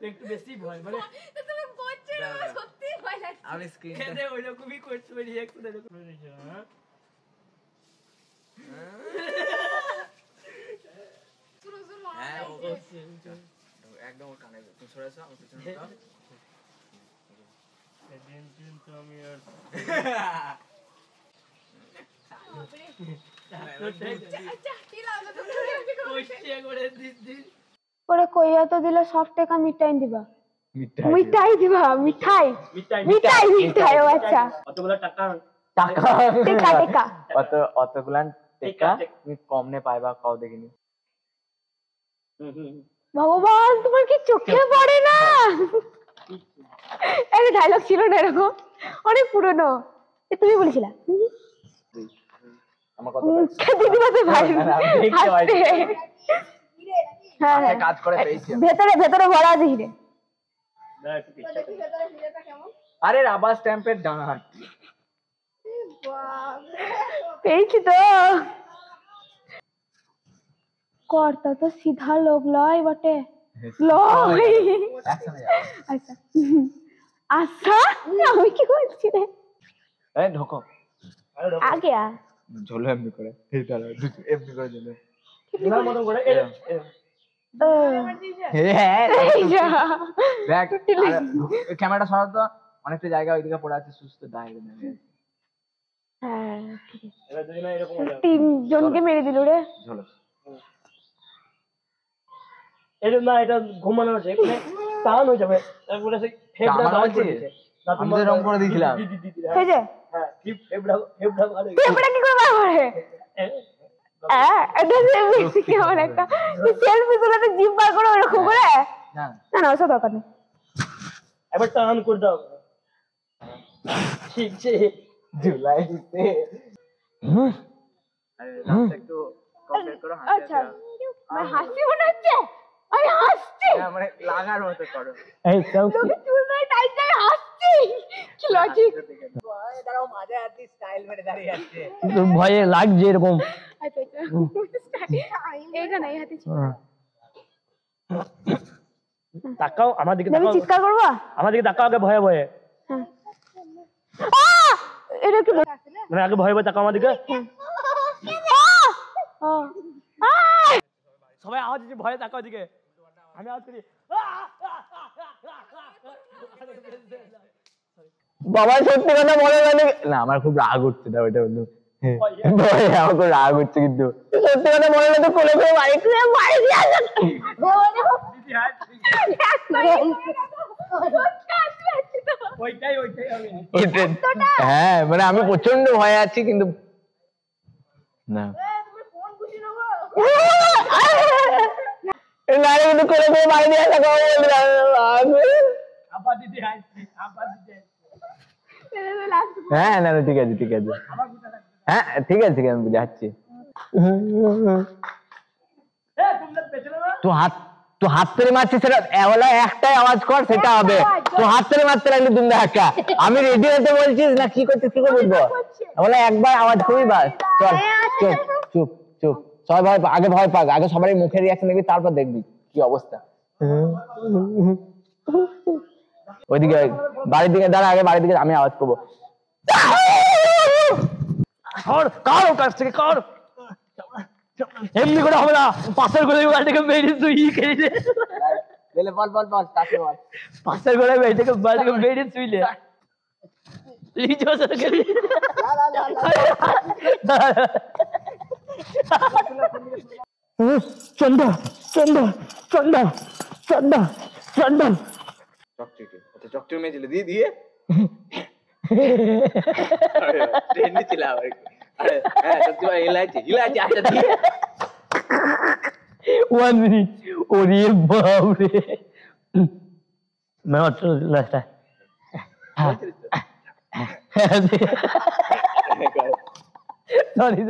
একটু বেশি ভয় মানে তুমি করছো না সত্যি ভয় লাগছে আমি স্ক্রিন খেতে ওইরকমই করছো রিঅ্যাকশন এরকম করেছো হ্যাঁ শুরু হ্যাঁ একদম ওর কানে তুমি সরে আসো আমার পিছনে দাও সেদিন কিন্তু আমি আর ওরে কইয়া তো দিলে সব টাকা মিটাই দিবা মিটাই দিবা মিঠাই মিঠাই মিঠাই ও আচ্ছা কতগুলো টাকা টাকা টাকা অতগুলান টাকা তুমি কম নে পাইবা কও দেখিনি ভগবান তোমার কি চোখে পড়ে না এই ডায়লগ ছিল না এরকম অনেক পুরনো তুমি বলেছিলা আমার কথা দিদি বাসে ভাই হ্যাঁ কাজ করে পেয়েছি ভেতরে ভেতরে ভরা দিই রে আরে রাবার স্ট্যাম্পের ডানা পেয়েছি তো কর্তা তো সিধা লোক লয় বটে লয় আচ্ছা আচ্ছা আমি কি বলছি রে এই ঢোকো আগে আ ঝোলো এমনি করে এমনি করে ঝোলো তোমার মত করে দেখ ক্যামেরাটা সরাও তো অনেকটা জায়গা ওইদিকে পড়ে আছে সুস্থ দাঁড়িয়ে দাঁড়িয়ে হ্যাঁ ঠিক আছে এবার দুজনে এরকম হয়ে যাবে 3 জনকে মেরে দিল রে ঝোলো এটা না এটা ঘুমানো আছে মানে টান হয়ে যাবে তারপরে সেই ফেবড়া ভালো করে দিতে আমি তো রং করে দিয়েছিলাম এই যে হ্যাঁ ফেবড়া ভালো পেপড়া কি করে বার করে এটা যে কেমন একটা সেলফি তুলে জিভ বার করে ওরকম করে না না না ওসব দরকার নেই এবার টান করে দাও ঠিক আছে জুলাই দিতে আরে লাস্ট একটু কমপ্লিট করো আচ্ছা আমার হাসি মনে হচ্ছে আমি হাসছি মানে লাগার মতো করো এই সব লোকে চুল নাই টাইট টাইট হাসছি কি লজিক দাঁড়াও মাঝে আর স্টাইল মেরে দাঁড়িয়ে আছে ভয়ে লাগছে এরকম আচ্ছা এইখানে এই হাতে তাকাও আমার দিকে আমি তাকাও চিৎকার করবো আমার দিকে তাকাও আগে ভয়ে ভয়ে এটা কি মানে আগে ভয়ে ভয়ে তাকাও আমার দিকে সবাই আওয়াজ দিচ্ছে ভয়ে তাকাও দিকে আমি আওয়াজ করি বাবা সত্যি কথা মনে হয় না আমার খুব রাগ উঠছে না ওইটা বললো আমার খুব রাগ উঠছে কিন্তু সত্যি কথা মনে হয় তো কোলে করে বাড়ি করে বাড়ি দিয়ে হ্যাঁ মানে আমি প্রচন্ড ভয়ে আছি কিন্তু না নারে কিন্তু কোলে করে বাড়ি দিয়ে আসা হ্যাঁ না ঠিক আছে ঠিক আছে হ্যাঁ ঠিক আছে ঠিক আছে আমি যাচ্ছি তো হাত ধরে মারছিস সেটা একটাই আওয়াজ কর সেটা হবে তো হাত ধরে মারতে লাগলে তুমি দেখা আমি রেডি হতে বলছিস না কি করছিস কি করে বুঝবো বলে একবার আওয়াজ করবি বাস চল চুপ চুপ চুপ সবাই ভয় আগে ভয় পাক আগে সবারই মুখের রিয়াকশন দেখবি তারপর দেখবি কি অবস্থা ওইদিকে বাড়ির দিকে দাঁড়া আগে বাড়ির দিকে আমি আওয়াজ করবো কার কাছ থেকে কার এমনি করে হবে না পাশের গোলে বাড়িটাকে মেরে তুই খেয়ে বল বল বল তাকে বল পাশের গোলে বাড়িটাকে মেরে শুইলে লিজো সাথে গেলি চন্দা চন্দা চন্দা চন্দা চন্দা চকচকে আচ্ছা চকচকে মেয়েছিল দিয়ে দিয়ে ট্রেন্ডে ছিল আরে হ্যাঁ সত্যি ভাই হিলাইছে আচ্ছা দিয়ে 1 minute ওরে বাপ রে मैं और लास्ट है सॉरी